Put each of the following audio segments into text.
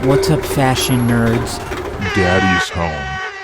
What's up, fashion nerds? Daddy's home.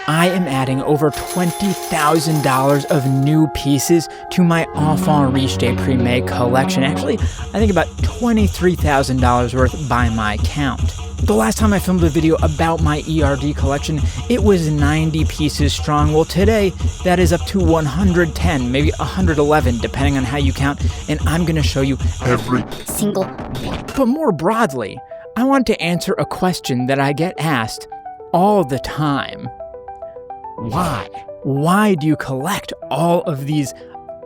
I am adding over $20,000 of new pieces to my Enfants Riches Deprimes collection. Actually, I think about $23,000 worth by my count. The last time I filmed a video about my ERD collection, it was 90 pieces strong. Well, today, that is up to 110, maybe 111, depending on how you count, and I'm going to show you Every single one. But more broadly, I want to answer a question that I get asked all the time. Why? Why do you collect all of these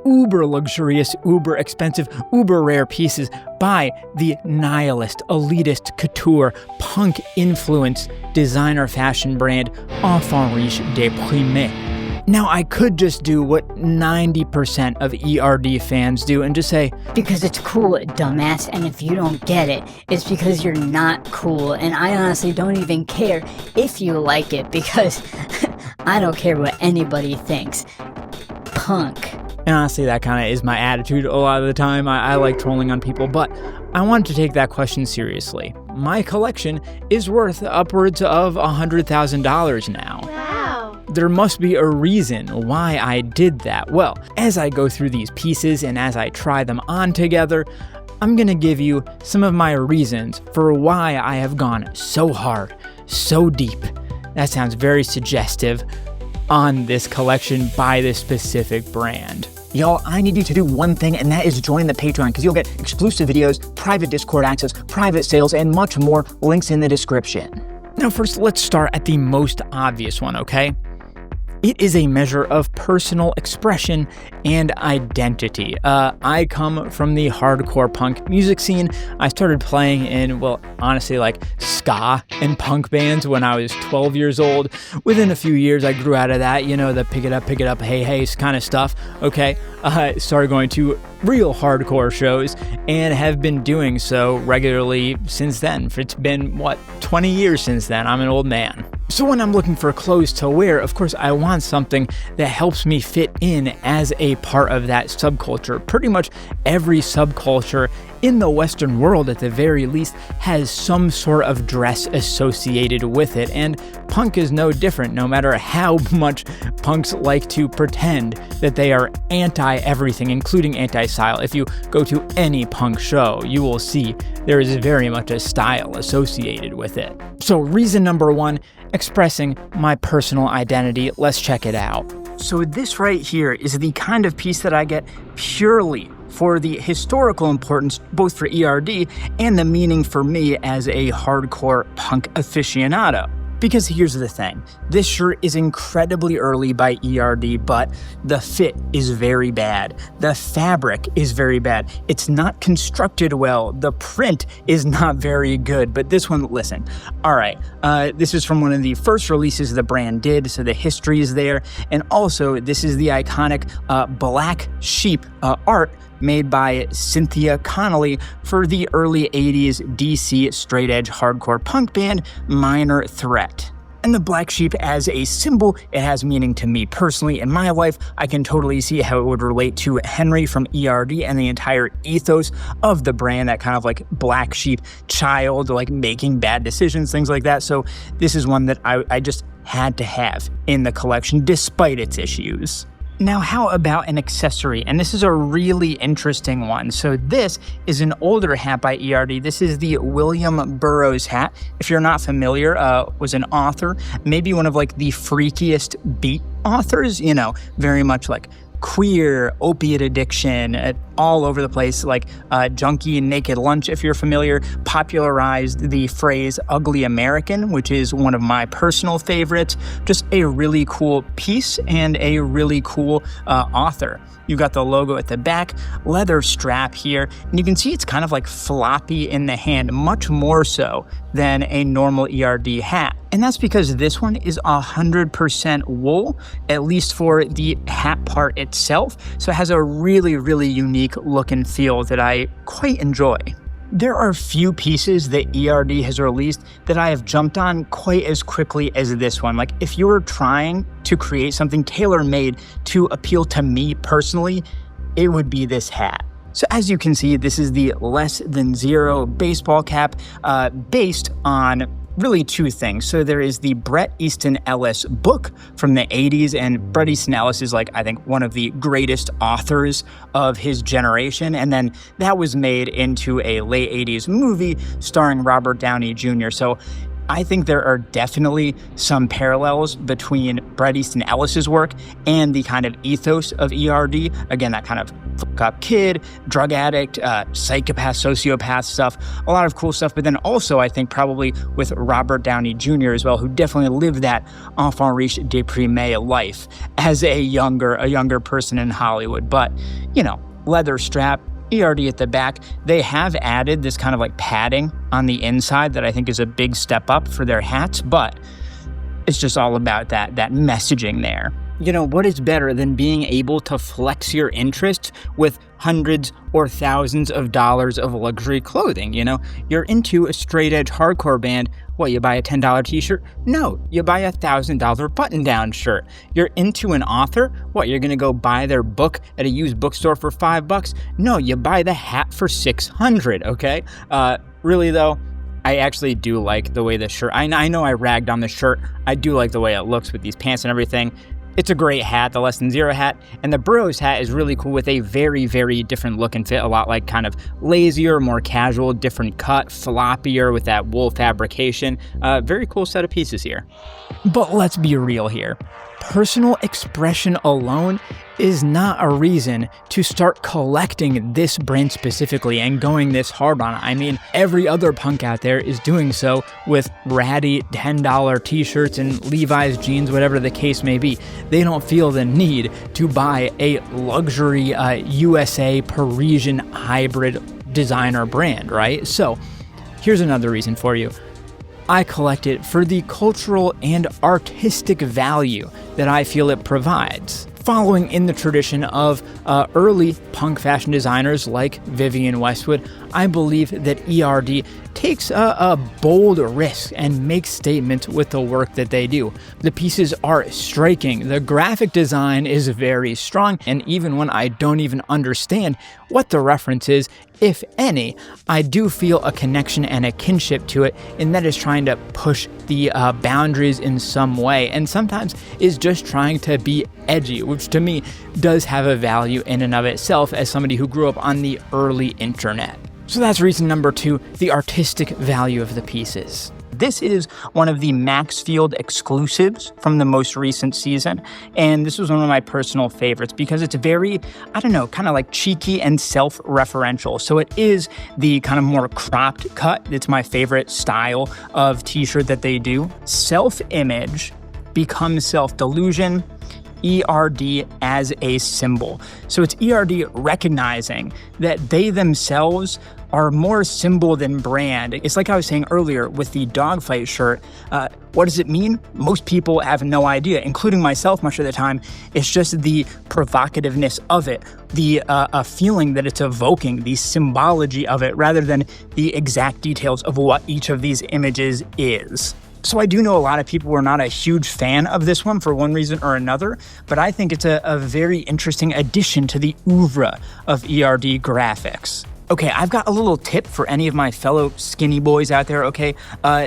uber luxurious, uber expensive, uber rare pieces by the nihilist, elitist, couture, punk influence designer fashion brand Enfants Riches Deprimes? Now, I could just do what 90% of ERD fans do and just say, Because it's cool, dumbass, and if you don't get it, it's because you're not cool, and I honestly don't even care if you like it, because I don't care what anybody thinks. Punk. and honestly, that kind of is my attitude a lot of the time. I like trolling on people, but I wanted to take that question seriously. My collection is worth upwards of $100,000 now. There must be a reason why I did that. Well, as I go through these pieces and as I try them on together, I'm gonna give you some of my reasons for why I have gone so hard, so deep. That sounds very suggestive on this collection by this specific brand. Y'all, I need you to do one thing, and that is join the Patreon, because you'll get exclusive videos, private Discord access, private sales, and much more. Links in the description. Now first, let's start at the most obvious one, okay? It is a measure of personal expression and identity. I come from the hardcore punk music scene. I started playing in, well, honestly, like ska and punk bands when I was 12 years old. Within a few years, I grew out of that, you know, the pick it up, hey kind of stuff, okay? Started going to real hardcore shows and have been doing so regularly since then. It's been, 20 years since then. I'm an old man. So when I'm looking for clothes to wear, of course, I want something that helps me fit in as a part of that subculture. Pretty much every subculture in the Western world, at the very least, has some sort of dress associated with it, and punk is no different, no matter how much punks like to pretend that they are anti-everything, including anti-style. If you go to any punk show, you will see there is very much a style associated with it. So reason number one, expressing my personal identity. Let's check it out. So this right here is the kind of piece that I get purely for the historical importance, both for ERD and the meaning for me as a hardcore punk aficionado. Because here's the thing, this shirt is incredibly early by ERD, but the fit is very bad. The fabric is very bad. It's not constructed well. The print is not very good, but this one, listen. All right, this is from one of the first releases the brand did, so the history is there. And also, this is the iconic black sheep art made by Cynthia Connolly for the early 80s DC straight-edge hardcore punk band Minor Threat. And the black sheep as a symbol, it has meaning to me personally in my life. I can totally see how it would relate to Henry from ERD and the entire ethos of the brand, that kind of like black sheep child, like making bad decisions, things like that. So this is one that I just had to have in the collection despite its issues. Now, how about an accessory? And this is a really interesting one. So this is an older hat by ERD. This is the William Burroughs hat. If you're not familiar, was an author, maybe one of like the freakiest beat authors, you know, very much like queer, opiate addiction, all over the place, like Junkie and Naked Lunch, if you're familiar, popularized the phrase ugly American, which is one of my personal favorites. Just a really cool piece and a really cool author. You've got the logo at the back, leather strap here, and you can see it's kind of like floppy in the hand, much more so than a normal ERD hat. And that's because this one is 100% wool, at least for the hat part itself. So it has a really, really unique look and feel that I quite enjoy. There are few pieces that ERD has released that I have jumped on quite as quickly as this one. Like, if you were trying to create something tailor-made to appeal to me personally, it would be this hat. So as you can see, this is the Less Than Zero baseball cap based on really two things. So there is the Bret Easton Ellis book from the 80s, and Bret Easton Ellis is like, I think, one of the greatest authors of his generation. And then that was made into a late 80s movie starring Robert Downey Jr. So I think there are definitely some parallels between Bret Easton Ellis's work and the kind of ethos of ERD. Again, that kind of fuck-up kid, drug addict, psychopath, sociopath stuff, a lot of cool stuff. But then also, I think probably with Robert Downey Jr. as well, who definitely lived that Enfants Riches Deprimes life as a younger person in Hollywood. But, you know, leather strap, ERD at the back. They have added this kind of like padding on the inside that I think is a big step up for their hats, but it's just all about that messaging there. You know, what is better than being able to flex your interest with hundreds or thousands of dollars of luxury clothing? You know, you're into a straight edge hardcore band. What, you buy a $10 t-shirt? No, you buy a $1,000 button-down shirt. You're into an author? What, you're gonna go buy their book at a used bookstore for $5? No, you buy the hat for $600, okay? Really though, I actually do like the way the shirt, I know I ragged on the shirt. I do like the way it looks with these pants and everything. It's a great hat, the Less Than Zero hat, and the Bros hat is really cool with a very, very different look and fit, a lot like kind of lazier, more casual, different cut, floppier with that wool fabrication. Very cool set of pieces here. But let's be real here. Personal expression alone is not a reason to start collecting this brand specifically and going this hard on it. I mean, every other punk out there is doing so with ratty $10 t-shirts and Levi's jeans, whatever the case may be. They don't feel the need to buy a luxury USA Parisian hybrid designer brand, right? So here's another reason for you. I collect it for the cultural and artistic value that I feel it provides. Following in the tradition of early punk fashion designers like Vivienne Westwood, I believe that ERD takes a bold risk and makes statements with the work that they do. The pieces are striking, the graphic design is very strong, and even when I don't even understand what the reference is, if any, I do feel a connection and a kinship to it, and that is trying to push the boundaries in some way, and sometimes is just trying to be edgy, which to me does have a value in and of itself as somebody who grew up on the early internet. So that's reason number 2, the artistic value of the pieces. This is one of the Maxfield exclusives from the most recent season, and this was one of my personal favorites because it's very, I don't know, kind of like cheeky and self-referential. So it is the kind of more cropped cut. It's my favorite style of t-shirt that they do. Self-image becomes self-delusion. ERD as a symbol. So it's ERD recognizing that they themselves are more symbol than brand. It's like I was saying earlier with the dogfight shirt. What does it mean? Most people have no idea, including myself much of the time. It's just the provocativeness of it, the feeling that it's evoking, the symbology of it, rather than the exact details of what each of these images is. So I do know a lot of people were not a huge fan of this one for one reason or another, but I think it's a very interesting addition to the oeuvre of ERD graphics. Okay, I've got a little tip for any of my fellow skinny boys out there, okay?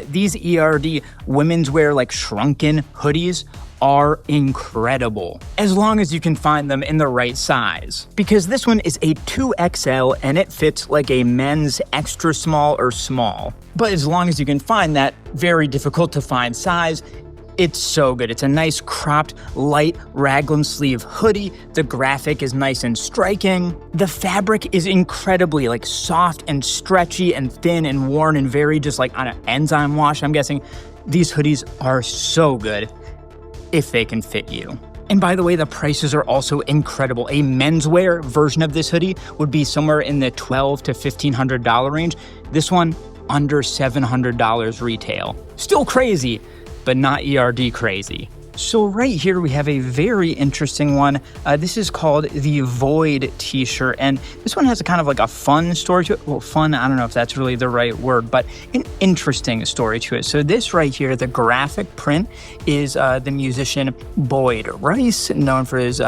These ERD women's wear like shrunken hoodies are incredible, as long as you can find them in the right size. Because this one is a 2XL and it fits like a men's extra small or small. But as long as you can find that very difficult to find size, it's so good. It's a nice cropped, light raglan sleeve hoodie. The graphic is nice and striking. The fabric is incredibly like soft and stretchy and thin and worn and very just like on an enzyme wash, I'm guessing. These hoodies are so good if they can fit you. And by the way, the prices are also incredible. A menswear version of this hoodie would be somewhere in the $1,200 to $1,500 range. This one, under $700 retail. Still crazy, but not ERD crazy. So right here we have a very interesting one. This is called the Void t-shirt, and this one has a kind of like a fun story to it. Well, fun, I don't know if that's really the right word, but an interesting story to it. So this right here, the graphic print is the musician Boyd Rice, known for his,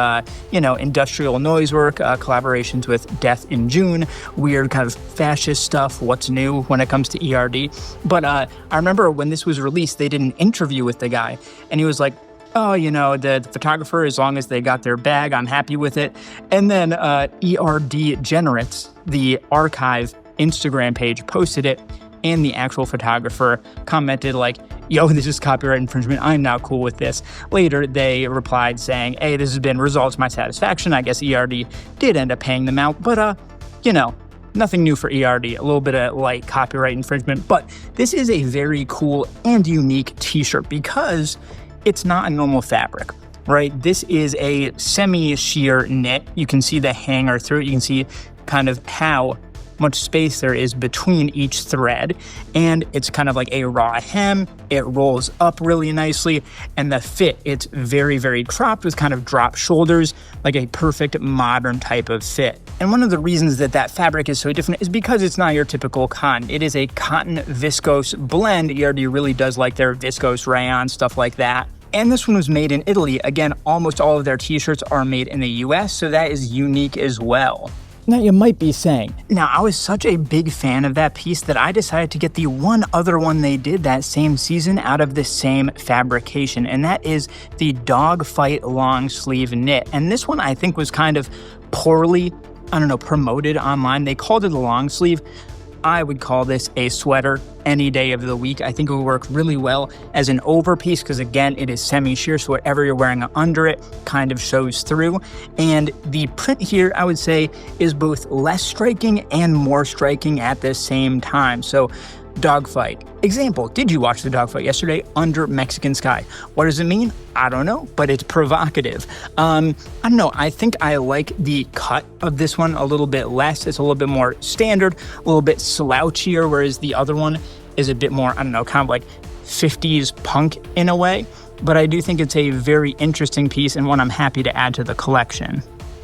industrial noise work, collaborations with Death in June, weird kind of fascist stuff, what's new when it comes to ERD. But I remember when this was released, they did an interview with the guy, and he was like, oh, the photographer, as long as they got their bag, I'm happy with it. And then ERD Generates, the archive Instagram page, posted it, and the actual photographer commented like, yo, this is copyright infringement. I'm not cool with this. Later, they replied saying, hey, this has been resolved to my satisfaction. I guess ERD did end up paying them out, but, nothing new for ERD, a little bit of light copyright infringement. But this is a very cool and unique t-shirt because it's not a normal fabric, right? This is a semi-sheer knit. You can see the hanger through it. You can see kind of how much space there is between each thread. And it's kind of like a raw hem. It rolls up really nicely. And the fit, it's very, very cropped with kind of drop shoulders, like a perfect modern type of fit. And one of the reasons that that fabric is so different is because it's not your typical cotton. It is a cotton viscose blend. ERD really does like their viscose rayon, stuff like that. And this one was made in Italy. Again, almost all of their t-shirts are made in the US, so that is unique as well. Now you might be saying, now I was such a big fan of that piece that I decided to get the one other one they did that same season out of the same fabrication, and that is the Dogfight long sleeve knit. And this one I think was kind of poorly, promoted online. They called it a long sleeve. I would call this a sweater any day of the week. I think it would work really well as an overpiece because, again, it is semi-sheer, so whatever you're wearing under it kind of shows through. And the print here, I would say, is both less striking and more striking at the same time. So, dogfight. Example, did you watch the dogfight yesterday under Mexican sky? What does it mean? I don't know, but it's provocative. I don't know, I think I like the cut of this one a little bit less. It's a little bit more standard, a little bit slouchier, whereas the other one is a bit more, kind of like 50s punk in a way. But I do think it's a very interesting piece and one I'm happy to add to the collection.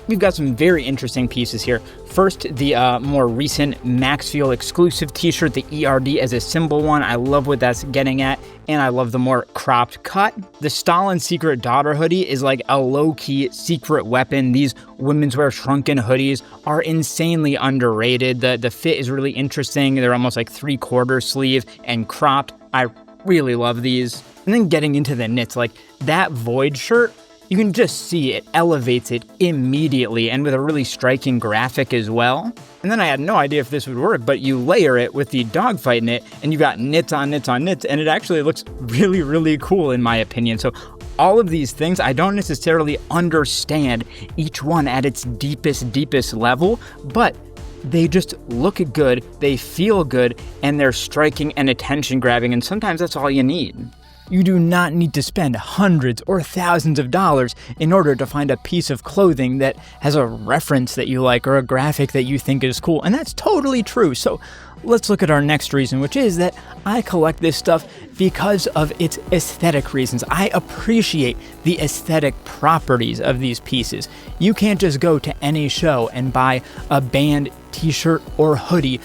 We've got some very interesting pieces here. First, the more recent Maxfield exclusive t-shirt, the ERD as a symbol one. I love what that's getting at, and I love the more cropped cut. The Stalin Secret Daughter hoodie is like a low-key secret weapon. These women's wear shrunken hoodies are insanely underrated. The fit is really interesting. They're almost like 3/4 sleeve and cropped. I really love these. And then getting into the knits, like that Void shirt, you can just see it elevates it immediately and with a really striking graphic as well. And then I had no idea if this would work, but you layer it with the dogfight knit and you got knits on knits on knits, and it actually looks really, really cool in my opinion. So all of these things, I don't necessarily understand each one at its deepest level, but they just look good, they feel good, and they're striking and attention grabbing, and sometimes that's all you need. You do not need to spend hundreds or thousands of dollars in order to find a piece of clothing that has a reference that you like or a graphic that you think is cool, and that's totally true. So let's look at our next reason, which is that I collect this stuff because of its aesthetic reasons. I appreciate the aesthetic properties of these pieces. You can't just go to any show and buy a band t-shirt or hoodie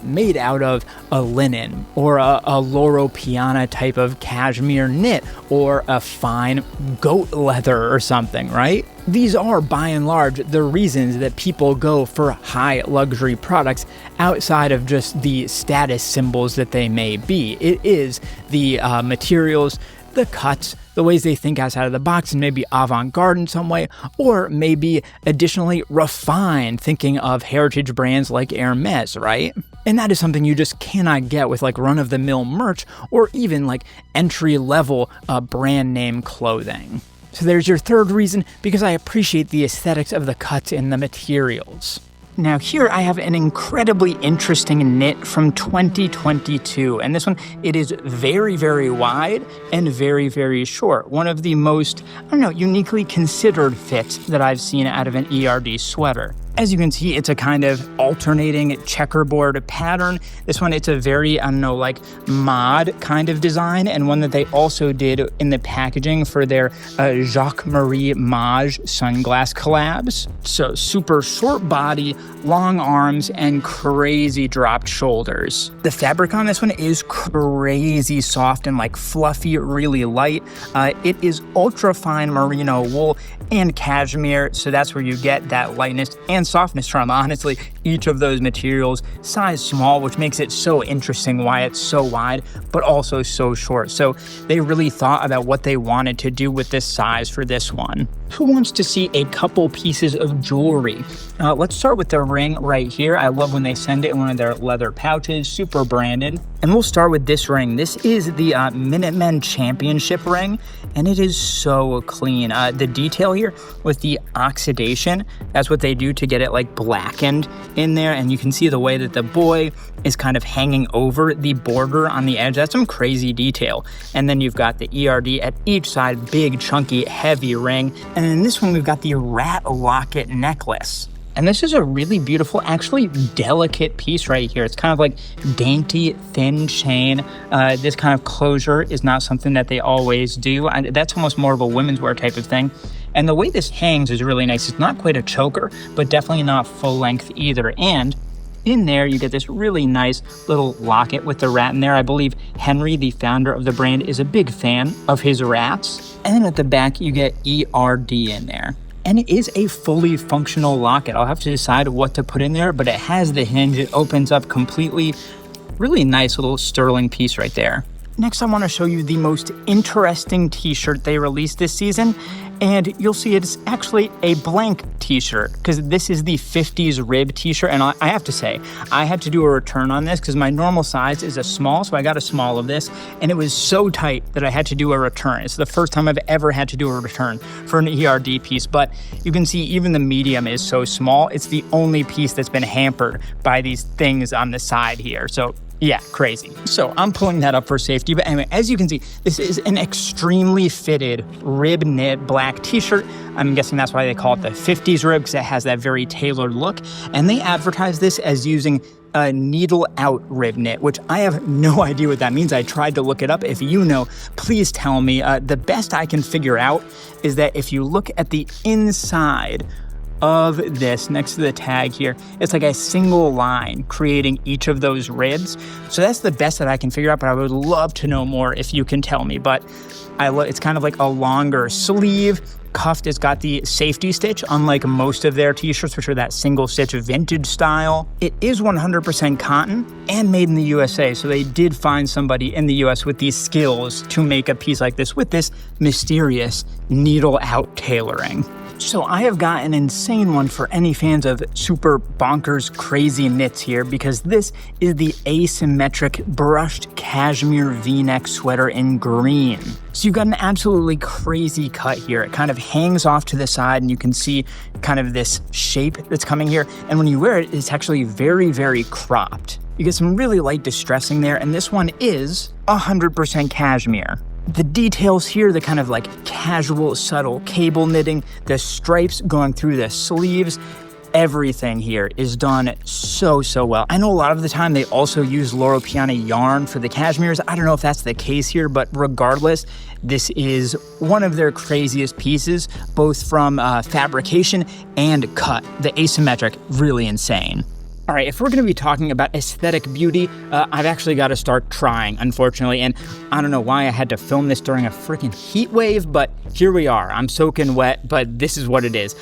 made out of a linen or a Loro Piana type of cashmere knit or a fine goat leather or something, right? These are, by and large, the reasons that people go for high luxury products outside of just the status symbols that they may be. It is the materials, the cuts, the ways they think outside of the box and maybe avant-garde in some way, or maybe additionally refined, thinking of heritage brands like Hermes, right? And that is something you just cannot get with like run-of-the-mill merch or even like entry-level brand name clothing. So there's your third reason, because I appreciate the aesthetics of the cuts and the materials. Now here I have an incredibly interesting knit from 2022, and this one, it is very, very wide and very, very short. One of the most, uniquely considered fits that I've seen out of an ERD sweater. As you can see, it's a kind of alternating checkerboard pattern. This one, it's a very, like mod kind of design, and one that they also did in the packaging for their Jacques-Marie Mage sunglass collabs. So super short body, long arms, and crazy dropped shoulders. The fabric on this one is crazy soft and like fluffy, really light. It is ultra fine merino wool and cashmere, so that's where you get that lightness and softness from. Honestly, each of those materials, size small, which makes it so interesting why it's so wide, but also so short. So they really thought about what they wanted to do with this size for this one. Who wants to see a couple pieces of jewelry? Let's start with the ring right here. I love when they send it in one of their leather pouches, super branded. And we'll start with this ring. This is the Minutemen Championship ring, and it is so clean. The detail here with the oxidation, that's what they do to get it like blackened in there, and you can see the way that the boy is kind of hanging over the border on the edge. That's some crazy detail. And then you've got the ERD at each side, big, chunky, heavy ring. And in this one, we've got the rat locket necklace. And this is a really beautiful, actually delicate piece right here. It's kind of like dainty, thin chain. This kind of closure is not something that they always do. That's almost more of a women's wear type of thing. And the way this hangs is really nice. It's not quite a choker, but definitely not full length either. And in there, you get this really nice little locket with the rat in there. I believe Henry, the founder of the brand, is a big fan of his rats. And then at the back, you get ERD in there. And it is a fully functional locket. I'll have to decide what to put in there, but it has the hinge. It opens up completely. Really nice little sterling piece right there. Next, I want to show you the most interesting t-shirt they released this season. And you'll see it's actually a blank t-shirt, because this is the 50s rib t-shirt. And I have to say, I had to do a return on this because my normal size is a small, so I got a small of this, and it was so tight that I had to do a return. It's the first time I've ever had to do a return for an ERD piece, but you can see even the medium is so small. It's the only piece that's been hampered by these things on the side here. So yeah, crazy. So I'm pulling that up for safety. But anyway, as you can see, this is an extremely fitted rib knit black t-shirt. I'm guessing that's why they call it the 50s rib, because it has that very tailored look. And they advertise this as using a needle out rib knit, which I have no idea what that means. I tried to look it up. If you know, please tell me. The best I can figure out is that if you look at the inside of this next to the tag here, it's like a single line creating each of those ribs. So that's the best that I can figure out, but I would love to know more if you can tell me. But it's kind of like a longer sleeve. Cuffed, it's got the safety stitch, unlike most of their t-shirts, which are that single stitch vintage style. It is 100% cotton and made in the USA, so they did find somebody in the US with these skills to make a piece like this with this mysterious needle out tailoring. So I have got an insane one for any fans of super bonkers crazy knits here, because this is the asymmetric brushed cashmere v-neck sweater in green. So you've got an absolutely crazy cut here. It kind of hangs off to the side, and you can see kind of this shape that's coming here. And when you wear it, it's actually very, very cropped. You get some really light distressing there, and this one is 100% cashmere. The details here, the kind of like casual, subtle cable knitting, the stripes going through the sleeves, everything here is done so well. I know a lot of the time they also use Loro Piana yarn for the cashmeres. I don't know if that's the case here, but regardless, this is one of their craziest pieces, both from fabrication and cut. The asymmetric, really insane. All right, if we're going to be talking about aesthetic beauty, I've actually got to start trying, unfortunately. And I don't know why I had to film this during a freaking heat wave, but here we are. I'm soaking wet, but this is what it is.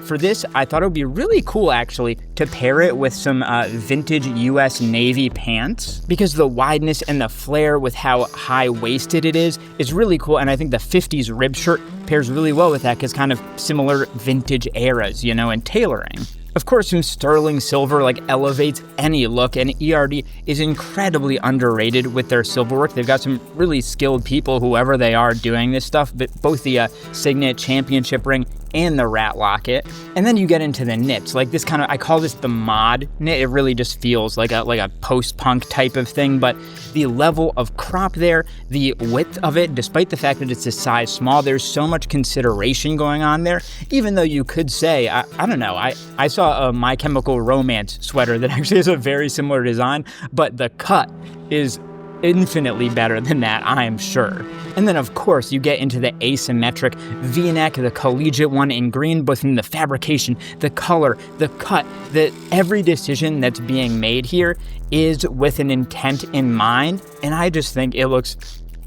For this, I thought it would be really cool, actually, to pair it with some vintage US Navy pants, because the wideness and the flare with how high-waisted it is really cool. And I think the 50s rib shirt pairs really well with that, because kind of similar vintage eras, you know, and tailoring. Of course, some sterling silver elevates any look, and ERD is incredibly underrated with their silverwork. They've got some really skilled people, whoever they are, doing this stuff, but both the Signet Championship ring and the rat locket. And then you get into the knits, like this kind of, I call this the mod knit. It really just feels like a post-punk type of thing, but the level of crop there, the width of it, despite the fact that it's a size small, there's so much consideration going on there, even though you could say, I don't know, I saw saw a My Chemical Romance sweater that actually has a very similar design, but the cut is infinitely better than that, I am sure. And then of course you get into the asymmetric V-neck, the collegiate one in green, both in the fabrication, the color, the cut, that every decision that's being made here is with an intent in mind, and I just think it looks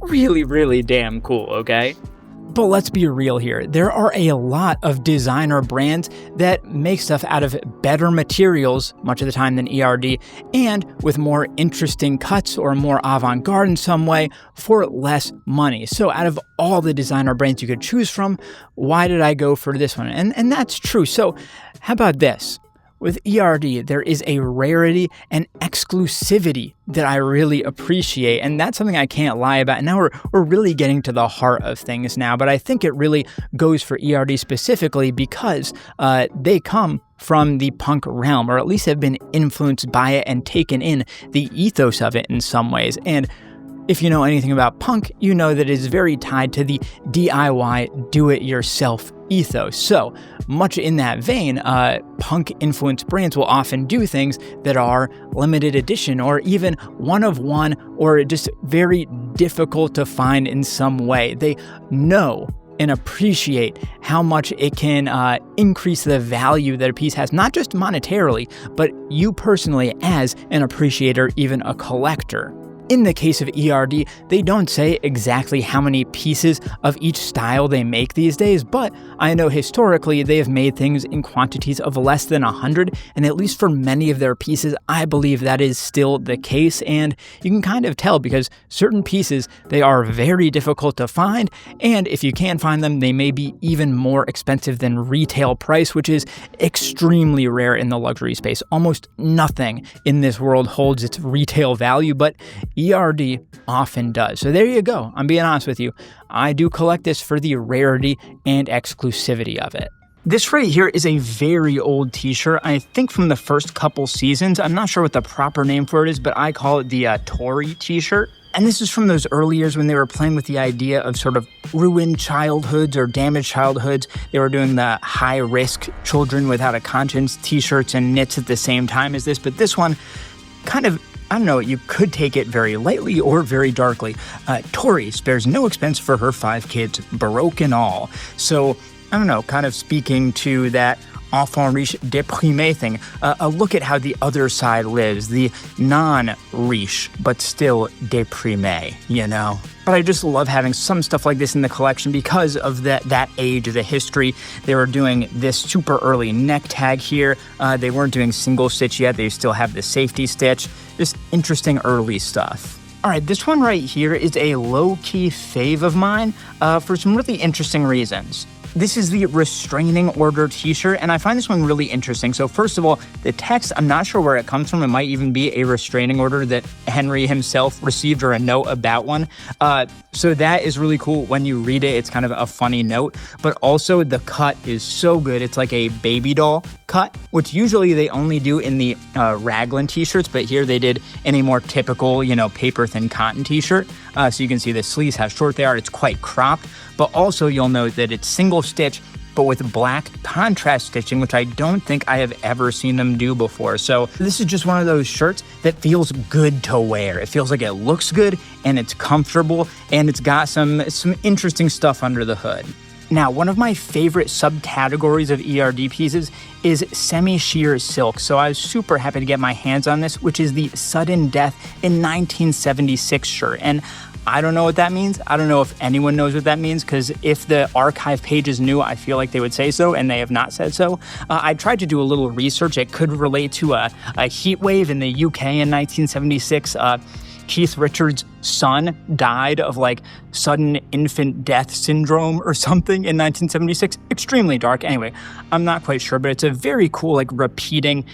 really, really damn cool, okay? But let's be real here. There are a lot of designer brands that make stuff out of better materials much of the time than ERD, and with more interesting cuts or more avant-garde in some way for less money. So out of all the designer brands you could choose from, why did I go for this one? And that's true. So how about this? With ERD, there is a rarity and exclusivity that I really appreciate, and that's something I can't lie about. And now we're really getting to the heart of things now, but I think it really goes for ERD specifically because they come from the punk realm, or at least have been influenced by it and taken in the ethos of it in some ways. And if you know anything about punk, you know that it is very tied to the DIY, do-it-yourself ethos. So, much in that vein, punk-influenced brands will often do things that are limited edition or even one of one or just very difficult to find in some way. They know and appreciate how much it can increase the value that a piece has, not just monetarily, but you personally as an appreciator, even a collector. In the case of ERD, they don't say exactly how many pieces of each style they make these days, but I know historically they have made things in quantities of less than 100, and at least for many of their pieces, I believe that is still the case, and you can kind of tell because certain pieces, they are very difficult to find, and if you can find them, they may be even more expensive than retail price, which is extremely rare in the luxury space. Almost nothing in this world holds its retail value, but ERD often does. So there you go. I'm being honest with you. I do collect this for the rarity and exclusivity of it. This right here is a very old t-shirt, I think from the first couple seasons. I'm not sure what the proper name for it is, but I call it the Tory t-shirt. And this is from those early years when they were playing with the idea of sort of ruined childhoods or damaged childhoods. They were doing the high-risk children without a conscience t-shirts and knits at the same time as this. But this one kind of, I don't know, you could take it very lightly or very darkly. Tori spares no expense for her 5 kids, Baroque and all. So, I don't know, kind of speaking to that Enfants Riches Deprimes thing, a look at how the other side lives, the non-riche, but still déprimé, you know? But I just love having some stuff like this in the collection because of that age of the history. They were doing this super early neck tag here. They weren't doing single stitch yet. They still have the safety stitch. Just interesting early stuff. All right, this one right here is a low-key fave of mine for some really interesting reasons. This is the restraining order t-shirt, and I find this one really interesting. So first of all, the text, I'm not sure where it comes from. It might even be a restraining order that Henry himself received or a note about one. So that is really cool. When you read it, it's kind of a funny note, but also the cut is so good. It's like a baby doll cut, which usually they only do in the raglan t-shirts, but here they did in a more typical, paper thin cotton t-shirt. So you can see the sleeves, how short they are. It's quite cropped, but also you'll note that it's single stitch, but with black contrast stitching, which I don't think I have ever seen them do before. So this is just one of those shirts that feels good to wear. It feels like it looks good and it's comfortable and it's got some interesting stuff under the hood. Now, one of my favorite subcategories of ERD pieces is semi-sheer silk. So I was super happy to get my hands on this, which is the Sudden Death in 1976 shirt. And I don't know what that means. I don't know if anyone knows what that means, because if the archive pages knew, I feel like they would say so, and they have not said so. I tried to do a little research. It could relate to a heat wave in the UK in 1976. Keith Richards' son died of sudden infant death syndrome or something in 1976. Extremely dark. Anyway, I'm not quite sure, but it's a very cool repeating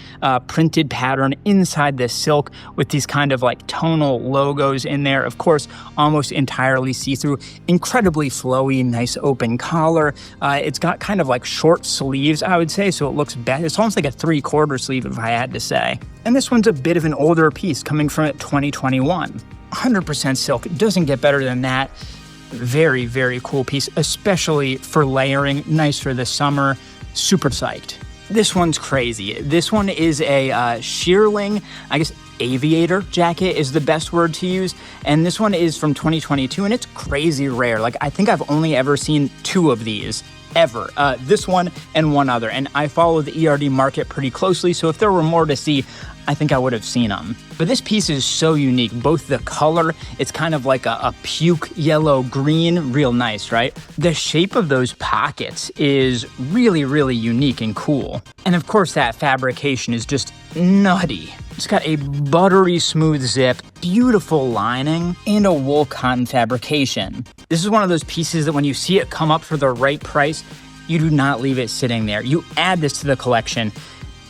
printed pattern inside the silk with these kind of tonal logos in there. Of course, almost entirely see-through, incredibly flowy, nice open collar. It's got kind of short sleeves, I would say, so it looks better. It's almost like a 3/4 sleeve, if I had to say. And this one's a bit of an older piece coming from 2021. 100% silk. It doesn't get better than that. Very, very cool piece, especially for layering. Nice for the summer. Super psyched. This one's crazy. This one is a shearling, I guess aviator jacket is the best word to use. And this one is from 2022 and it's crazy rare. Like I think I've only ever seen 2 of these ever. This one and one other. And I follow the ERD market pretty closely. So if there were more to see, I think I would have seen them. But this piece is so unique. Both the color, it's kind of like a puke yellow green, real nice, right? The shape of those pockets is really, really unique and cool. And of course that fabrication is just nutty. It's got a buttery smooth zip, beautiful lining, and a wool cotton fabrication. This is one of those pieces that when you see it come up for the right price, you do not leave it sitting there. You add this to the collection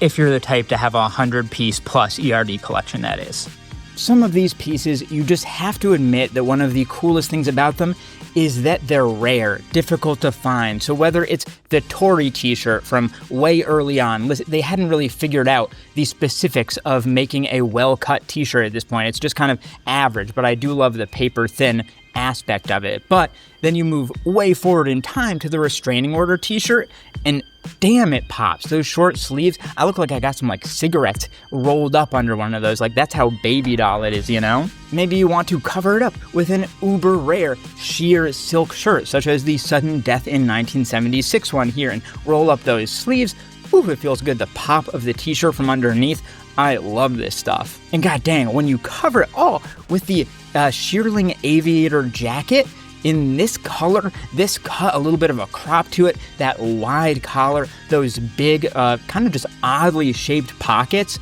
if you're the type to have a 100-piece plus ERD collection, that is. Some of these pieces, you just have to admit that one of the coolest things about them is that they're rare, difficult to find. So whether it's the Tory t-shirt from way early on, they hadn't really figured out the specifics of making a well-cut t-shirt at this point. It's just kind of average, but I do love the paper-thin aspect of it. But then you move way forward in time to the restraining order t-shirt, and damn, it pops. Those short sleeves, I look like I got some like cigarettes rolled up under one of those. Like that's how baby doll it is, you know? Maybe you want to cover it up with an uber rare sheer silk shirt, such as the Sudden Death in 1976 one here, and roll up those sleeves. Ooh, it feels good. The pop of the t-shirt from underneath. I love this stuff. And god dang, when you cover it all with the shearling aviator jacket, in this color, this cut, a little bit of a crop to it, that wide collar, those big, kind of just oddly shaped pockets,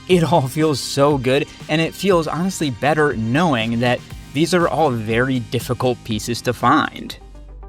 it all feels so good. And it feels honestly better knowing that these are all very difficult pieces to find.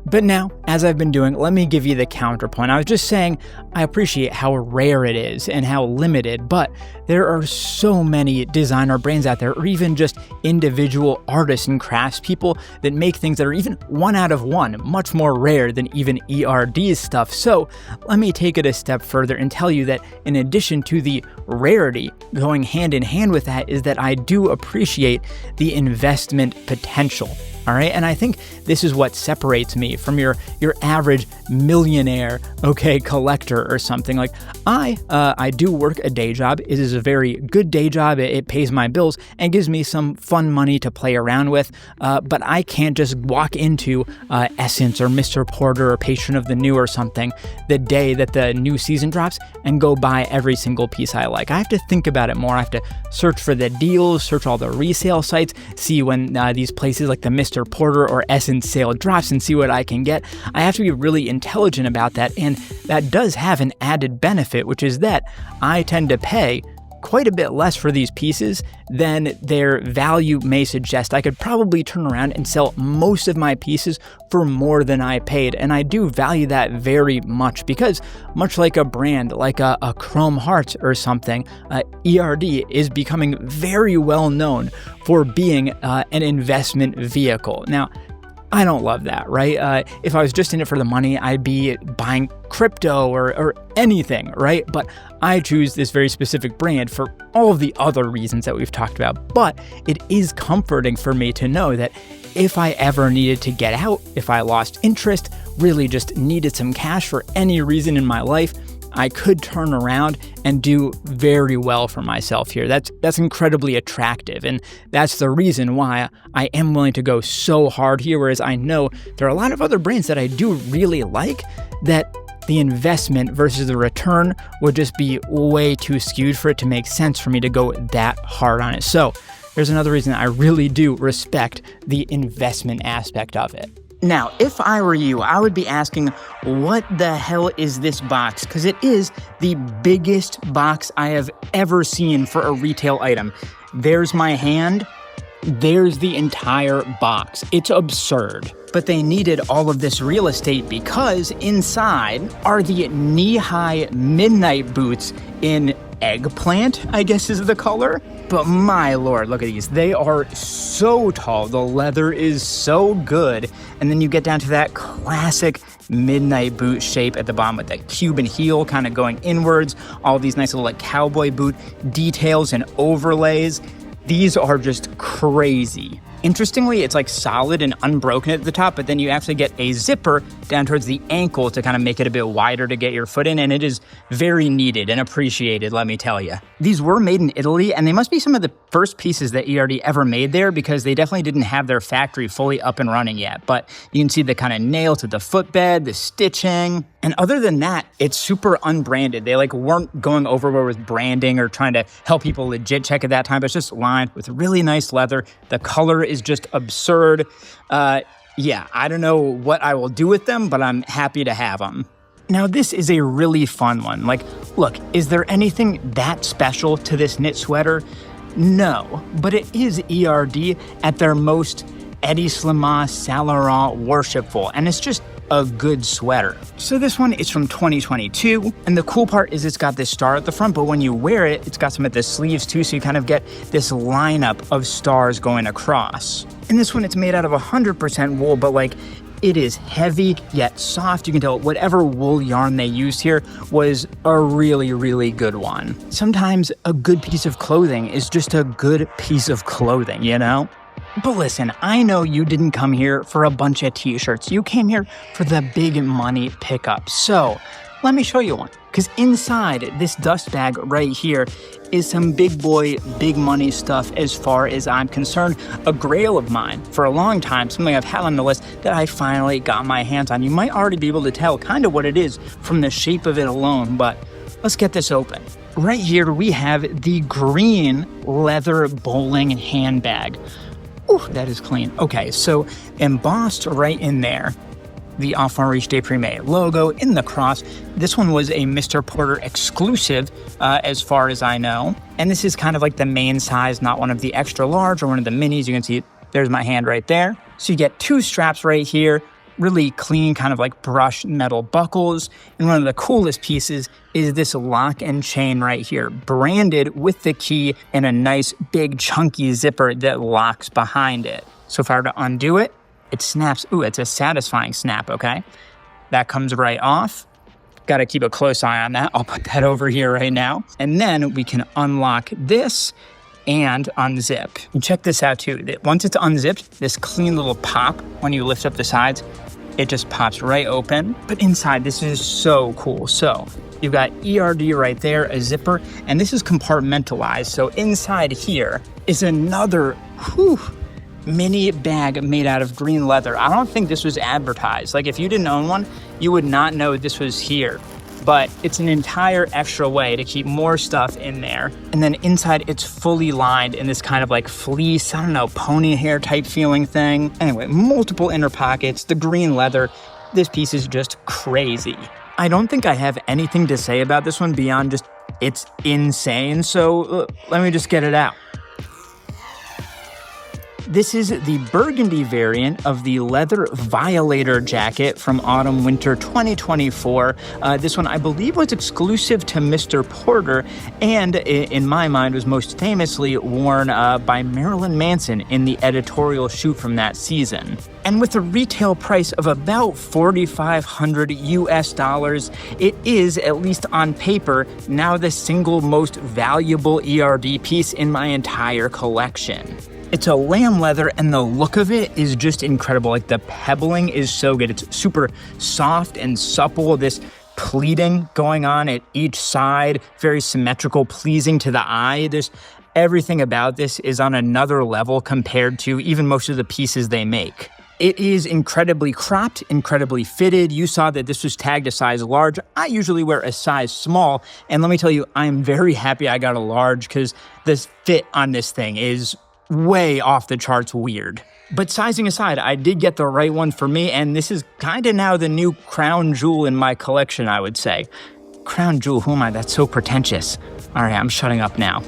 But now, as I've been doing, let me give you the counterpoint. I was just saying I appreciate how rare it is and how limited, but there are so many designer brands out there, or even just individual artists and craftspeople that make things that are even 1 out of 1, much more rare than even ERD's stuff. So let me take it a step further and tell you that in addition to the rarity, going hand in hand with that is that I do appreciate the investment potential. All right, and I think this is what separates me from your average millionaire, collector or something. Like I do work a day job. It is a very good day job. It pays my bills and gives me some fun money to play around with. But I can't just walk into Essence or Mr. Porter or Patron of the New or something the day that the new season drops and go buy every single piece I like. I have to think about it more. I have to search for the deals, search all the resale sites, see when these places like the Mr. Porter or Essence sale drops and see what I can get. I have to be really intelligent about that, and that does have an added benefit, which is that I tend to pay quite a bit less for these pieces than their value may suggest. I could probably turn around and sell most of my pieces for more than I paid, and I do value that very much because much like a brand like a Chrome Hearts or something, ERD is becoming very well known for being an investment vehicle. Now, I don't love that, right? If I was just in it for the money, I'd be buying crypto or anything, right? But I choose this very specific brand for all of the other reasons that we've talked about. But it is comforting for me to know that if I ever needed to get out, if I lost interest, really just needed some cash for any reason in my life, I could turn around and do very well for myself here. That's incredibly attractive, and that's the reason why I am willing to go so hard here, whereas I know there are a lot of other brands that I do really like that the investment versus the return would just be way too skewed for it to make sense for me to go that hard on it. So there's another reason I really do respect the investment aspect of it. Now, if I were you, I would be asking, what the hell is this box? Because it is the biggest box I have ever seen for a retail item. There's my hand. There's the entire box. It's absurd. But they needed all of this real estate because inside are the knee-high midnight boots in eggplant, I guess is the color. But my lord, look at these. They are so tall. The leather is so good. And then you get down to that classic midnight boot shape at the bottom with that Cuban heel kind of going inwards. All these nice little like cowboy boot details and overlays. These are just crazy. Interestingly, it's like solid and unbroken at the top, but then you actually get a zipper down towards the ankle to kind of make it a bit wider to get your foot in, and it is very needed and appreciated, let me tell you. These were made in Italy, and they must be some of the first pieces that ERD ever made there because they definitely didn't have their factory fully up and running yet. But you can see the kind of nail to the footbed, the stitching. And other than that, it's super unbranded. They weren't going overboard with branding or trying to help people legit check at that time. It's just lined with really nice leather. The color is just absurd. Yeah, I don't know what I will do with them, but I'm happy to have them. Now, this is a really fun one. Look, is there anything that special to this knit sweater? No, but it is ERD at their most Eddie Slima Saint Laurent worshipful, and it's just a good sweater. So this one is from 2022, and the cool part is it's got this star at the front, but when you wear it, it's got some at the sleeves too, so you kind of get this lineup of stars going across. And this one, it's made out of 100% wool, but it is heavy yet soft. You can tell whatever wool yarn they used here was a really, really good one. Sometimes a good piece of clothing is just a good piece of clothing, you know? But listen, I know you didn't come here for a bunch of t-shirts. You came here for the big money pickup. So let me show you one. Because inside this dust bag right here is some big boy, big money stuff as far as I'm concerned. A grail of mine for a long time, something I've had on the list that I finally got my hands on. You might already be able to tell kind of what it is from the shape of it alone, but let's get this open. Right here we have the green leather bowling handbag. Ooh, that is clean. Okay, so embossed right in there, the Enfants Riches Deprimes logo in the cross. This one was a Mr. Porter exclusive, as far as I know. And this is kind of like the main size, not one of the extra large or one of the minis. You can see, there's my hand right there. So you get two straps right here, really clean, kind of like brushed metal buckles. And one of the coolest pieces is this lock and chain right here, branded with the key and a nice big chunky zipper that locks behind it. So if I were to undo it, it snaps. Ooh, it's a satisfying snap, okay? That comes right off. Got to keep a close eye on that. I'll put that over here right now. And then we can unlock this and unzip. And check this out too. Once it's unzipped, this clean little pop, when you lift up the sides, it just pops right open. But inside, this is so cool. So you've got ERD right there, a zipper, and this is compartmentalized. So inside here is another mini bag made out of green leather. I don't think this was advertised. If you didn't own one, you would not know this was here. But it's an entire extra way to keep more stuff in there. And then inside, it's fully lined in this kind of fleece, I don't know, pony hair type feeling thing. Anyway, multiple inner pockets, the green leather. This piece is just crazy. I don't think I have anything to say about this one beyond just it's insane. So let me just get it out. This is the burgundy variant of the leather Violator jacket from autumn-winter 2024. This one, I believe, was exclusive to Mr. Porter and, in my mind, was most famously worn by Marilyn Manson in the editorial shoot from that season. And with a retail price of about $4,500 US, it is, at least on paper, now the single most valuable ERD piece in my entire collection. It's a lamb leather, and the look of it is just incredible. The pebbling is so good. It's super soft and supple. This pleating going on at each side, very symmetrical, pleasing to the eye. Everything about this is on another level compared to even most of the pieces they make. It is incredibly cropped, incredibly fitted. You saw that this was tagged a size large. I usually wear a size small, and let me tell you, I'm very happy I got a large because this fit on this thing is way off the charts weird. But sizing aside, I did get the right one for me, and this is kind of now the new crown jewel in my collection, I would say. Crown jewel, who am I? That's so pretentious. All right, I'm shutting up now.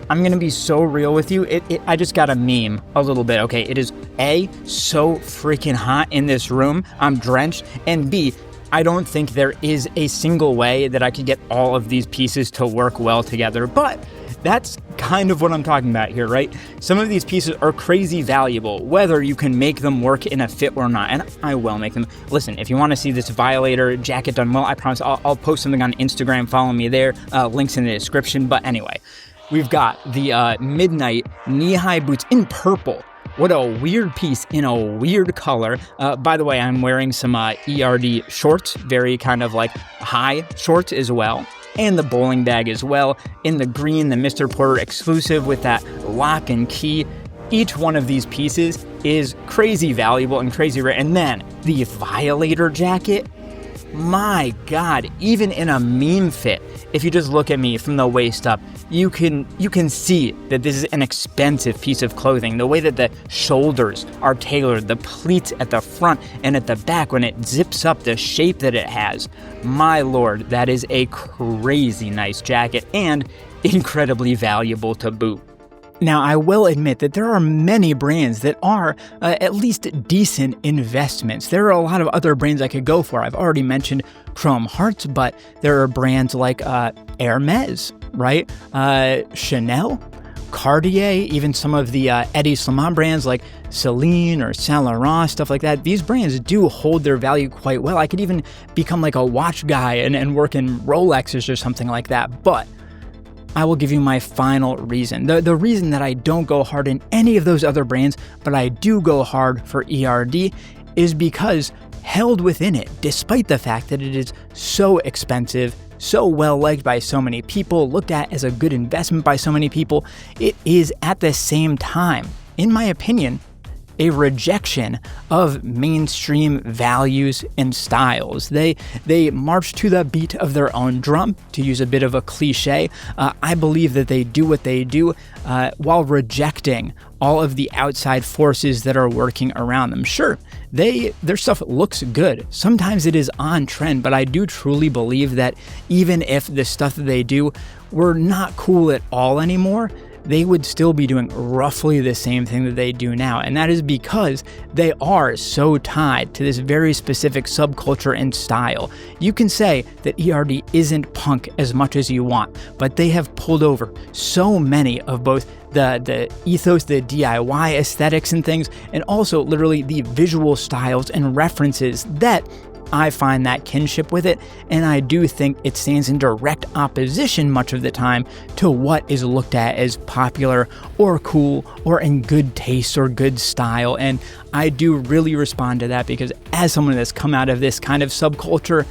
I'm going to be so real with you. I just got a meme a little bit, okay? It is A, so freaking hot in this room. I'm drenched. And B, I don't think there is a single way that I could get all of these pieces to work well together. But that's kind of what I'm talking about here, right? Some of these pieces are crazy valuable, whether you can make them work in a fit or not, and I will make them. Listen, if you want to see this Violator jacket done well, I promise I'll post something on Instagram. Follow me there. Links in the description. But anyway, we've got the midnight knee-high boots in purple What a weird piece in a weird color. By the way, I'm wearing some ERD shorts, very kind of like high shorts as well. And the bowling bag as well, in the green, the Mr. Porter exclusive with that lock and key. Each one of these pieces is crazy valuable and crazy rare. And then the Violator jacket, my God, even in a meme fit, if you just look at me from the waist up, you can see that this is an expensive piece of clothing. The way that the shoulders are tailored, the pleats at the front and at the back when it zips up, the shape that it has. My Lord, that is a crazy nice jacket and incredibly valuable to boot. Now, I will admit that there are many brands that are at least decent investments. There are a lot of other brands I could go for. I've already mentioned Chrome Hearts, but there are brands like Hermes, right? Chanel, Cartier, even some of the Eddie Slimane brands like Celine or Saint Laurent, stuff like that. These brands do hold their value quite well. I could even become like a watch guy and work in Rolexes or something like that. But I will give you my final reason. The reason that I don't go hard in any of those other brands, but I do go hard for ERD, is because held within it, despite the fact that it is so expensive, so well liked by so many people, looked at as a good investment by so many people, it is at the same time, in my opinion, a rejection of mainstream values and styles. They march to the beat of their own drum, to use a bit of a cliche. I believe that they do what they do while rejecting all of the outside forces that are working around them. Sure, their stuff looks good. Sometimes it is on trend, but I do truly believe that even if the stuff that they do were not cool at all anymore, they would still be doing roughly the same thing that they do now. And that is because they are so tied to this very specific subculture and style. You can say that ERD isn't punk as much as you want, but they have pulled over so many of both the ethos, the DIY aesthetics and things, and also literally the visual styles and references that I find that kinship with it, and I do think it stands in direct opposition much of the time to what is looked at as popular or cool or in good taste or good style. And I do really respond to that because as someone that's come out of this kind of subculture,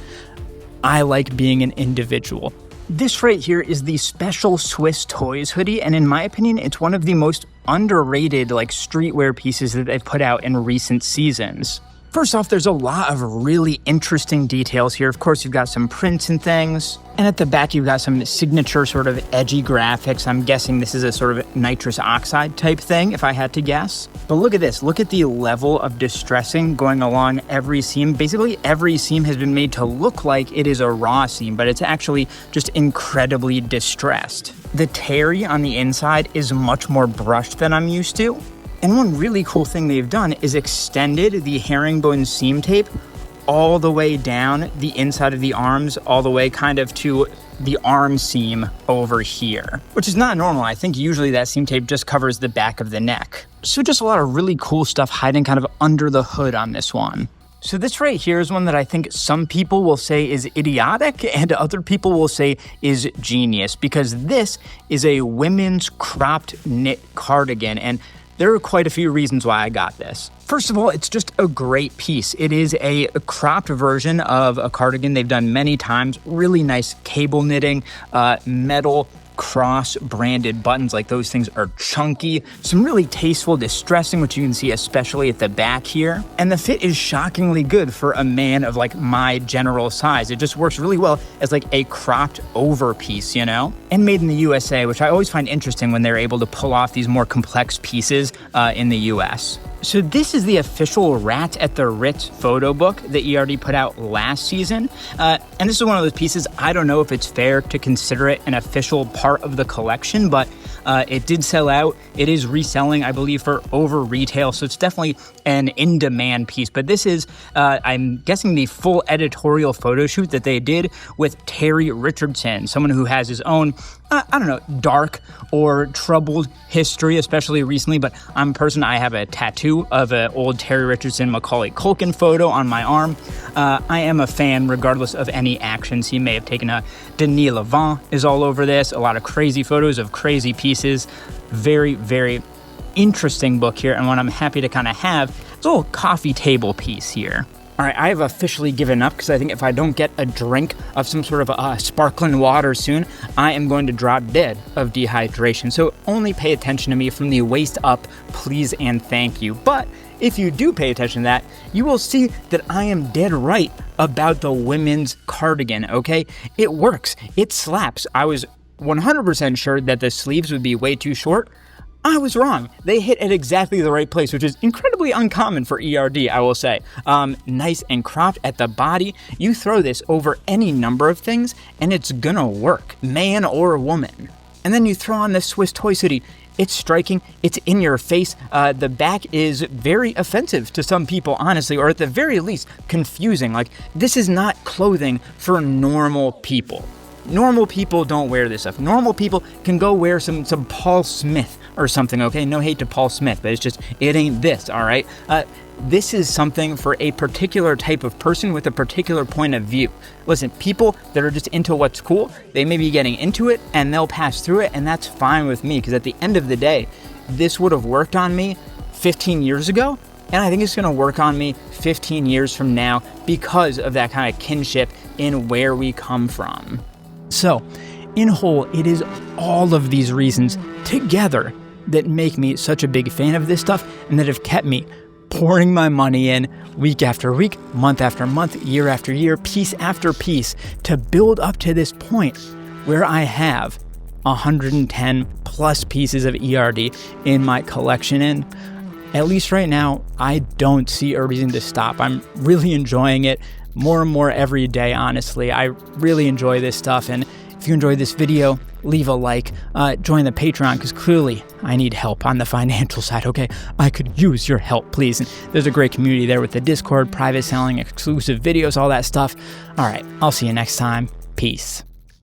I like being an individual. This right here is the Special Swiss Toys hoodie, and in my opinion, it's one of the most underrated streetwear pieces that they've put out in recent seasons. First off, there's a lot of really interesting details here. Of course, you've got some prints and things. And at the back, you've got some signature sort of edgy graphics. I'm guessing this is a sort of nitrous oxide type thing, if I had to guess. But look at this. Look at the level of distressing going along every seam. Basically, every seam has been made to look like it is a raw seam, but it's actually just incredibly distressed. The terry on the inside is much more brushed than I'm used to. And one really cool thing they've done is extended the herringbone seam tape all the way down the inside of the arms, all the way kind of to the arm seam over here, which is not normal. I think usually that seam tape just covers the back of the neck. So just a lot of really cool stuff hiding kind of under the hood on this one. So this right here is one that I think some people will say is idiotic and other people will say is genius, because this is a women's cropped knit cardigan, and there are quite a few reasons why I got this. First of all, it's just a great piece. It is a cropped version of a cardigan they've done many times. Really nice cable knitting, metal cross-branded buttons. Those things are chunky. Some really tasteful distressing, which you can see especially at the back here. And the fit is shockingly good for a man of my general size. It just works really well as a cropped over piece, And made in the USA, which I always find interesting when they're able to pull off these more complex pieces in the US. So this is the official Rat at the Ritz photo book that ERD put out last season. And this is one of those pieces, I don't know if it's fair to consider it an official part of the collection, but it did sell out. It is reselling, I believe, for over retail, so it's definitely an in-demand piece. But this is, I'm guessing, the full editorial photo shoot that they did with Terry Richardson, someone who has his own, dark or troubled history, especially recently. But I'm a person, I have a tattoo of an old Terry Richardson Macaulay Culkin photo on my arm. I am a fan, regardless of any actions he may have taken. Denis Lavant is all over this. A lot of crazy photos of crazy pieces. Very, very interesting book here, and what I'm happy to kind of have is a little coffee table piece here. All right, I have officially given up because I think if I don't get a drink of some sort of sparkling water soon, I am going to drop dead of dehydration. So only pay attention to me from the waist up, please and thank you. But if you do pay attention to that, you will see that I am dead right about the women's cardigan, okay? It works. It slaps. I was 100% sure that the sleeves would be way too short. I was wrong. They hit at exactly the right place, which is incredibly uncommon for ERD, I will say. Nice and cropped at the body. You throw this over any number of things, and it's gonna work, man or woman. And then you throw on the Swiss Toy City. It's striking. It's in your face. The back is very offensive to some people, honestly, or at the very least, confusing. Like, this is not clothing for normal people. Normal people don't wear this stuff. Normal people can go wear some Paul Smith or something, okay? No hate to Paul Smith, but it ain't this, all right? This is something for a particular type of person with a particular point of view. Listen, people that are just into what's cool, they may be getting into it and they'll pass through it, and that's fine with me, because at the end of the day, this would have worked on me 15 years ago, and I think it's gonna work on me 15 years from now because of that kind of kinship in where we come from. So, in whole, it is all of these reasons together that make me such a big fan of this stuff and that have kept me pouring my money in week after week, month after month, year after year, piece after piece to build up to this point where I have 110 plus pieces of ERD in my collection. And at least right now, I don't see a reason to stop. I'm really enjoying it more and more every day, honestly. I really enjoy this stuff, and if you enjoyed this video, leave a like, join the Patreon, because clearly I need help on the financial side, okay? I could use your help, please. And there's a great community there with the Discord, private selling, exclusive videos, all that stuff. All right, I'll see you next time. Peace.